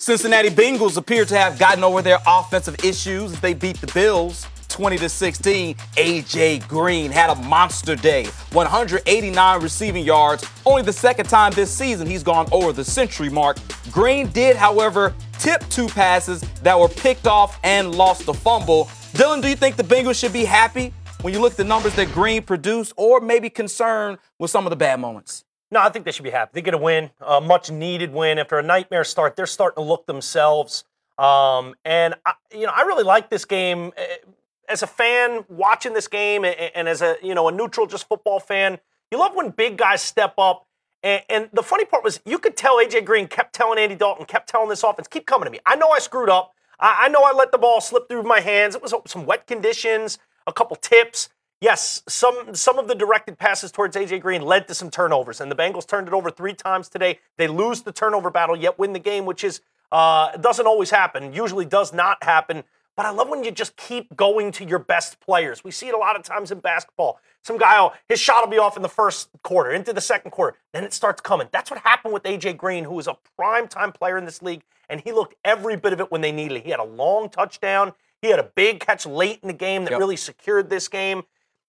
Cincinnati Bengals appear to have gotten over their offensive issues as they beat the Bills 20-16. A.J. Green had a monster day, 189 receiving yards, only the second time this season he's gone over the century mark. Green did, however, tip 2 passes that were picked off and lost a fumble. Dylan, do you think the Bengals should be happy when you look at the numbers that Green produced, or maybe concerned with some of the bad moments? No, I think they should be happy. They get a win, a much-needed win. After a nightmare start, they're starting to look themselves. I really like this game. As a fan watching this game, and as a neutral, just football fan, you love when big guys step up. And the funny part was, you could tell A.J. Green kept telling Andy Dalton, kept telling this offense, keep coming to me. I know I screwed up. I know I let the ball slip through my hands. It was some wet conditions, a couple tips. Yes, some of the directed passes towards A.J. Green led to some turnovers, and the Bengals turned it over 3 times today. They lose the turnover battle, yet win the game, which is doesn't always happen, usually does not happen. But I love when you just keep going to your best players. We see it a lot of times in basketball. Some guy, his shot will be off in the first quarter, into the second quarter. Then it starts coming. That's what happened with A.J. Green, who is a prime-time player in this league, and he looked every bit of it when they needed it. He had a long touchdown. He had a big catch late in the game that really secured this game.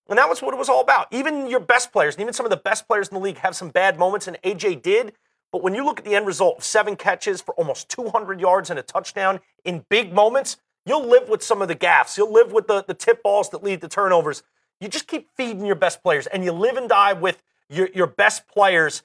And that was what it was all about. Even your best players, and even some of the best players in the league have some bad moments, and A.J. did. But when you look at the end result of 7 catches for almost 200 yards and a touchdown in big moments, you'll live with some of the gaffes. You'll live with the tip balls that lead to turnovers. You just keep feeding your best players, and you live and die with your best players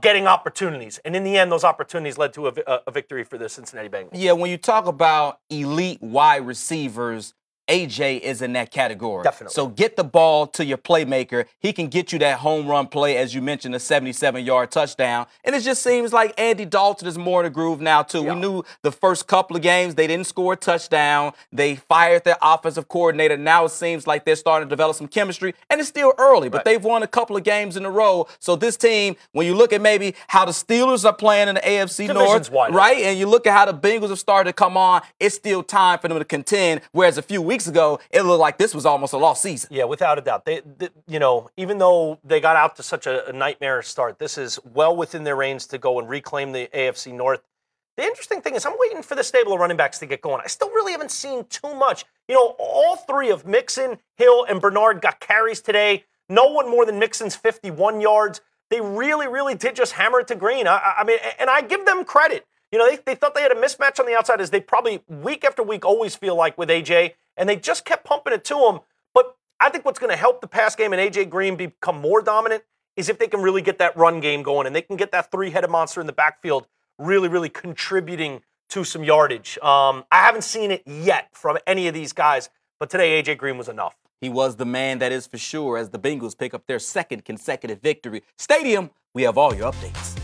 getting opportunities. And in the end, those opportunities led to a victory for the Cincinnati Bengals. Yeah, when you talk about elite wide receivers, A.J. is in that category. Definitely. So get the ball to your playmaker. He can get you that home run play, as you mentioned, a 77-yard touchdown. And it just seems like Andy Dalton is more in the groove now, too. Yeah. We knew the first couple of games they didn't score a touchdown. They fired their offensive coordinator. Now it seems like they're starting to develop some chemistry. And it's still early, but they've won a couple of games in a row. So this team, when you look at maybe how the Steelers are playing in the AFC North, right, and you look at how the Bengals have started to come on, it's still time for them to contend, whereas a few weeks ago, it looked like this was almost a lost season. Yeah, without a doubt. They even though they got out to such a nightmare start, this is well within their reins to go and reclaim the AFC North. The interesting thing is I'm waiting for the stable of running backs to get going. I still really haven't seen too much. All 3 of Mixon, Hill, and Bernard got carries today. No one more than Mixon's 51 yards. They really, really did just hammer it to Green. I mean, and I give them credit. They thought they had a mismatch on the outside, as they probably week after week always feel like with A.J., and they just kept pumping it to him. But I think what's going to help the pass game and A.J. Green become more dominant is if they can really get that run game going, and they can get that 3-headed monster in the backfield really, really contributing to some yardage. I haven't seen it yet from any of these guys, but today A.J. Green was enough. He was the man, that is for sure, as the Bengals pick up their 2nd consecutive victory. Stadium, we have all your updates.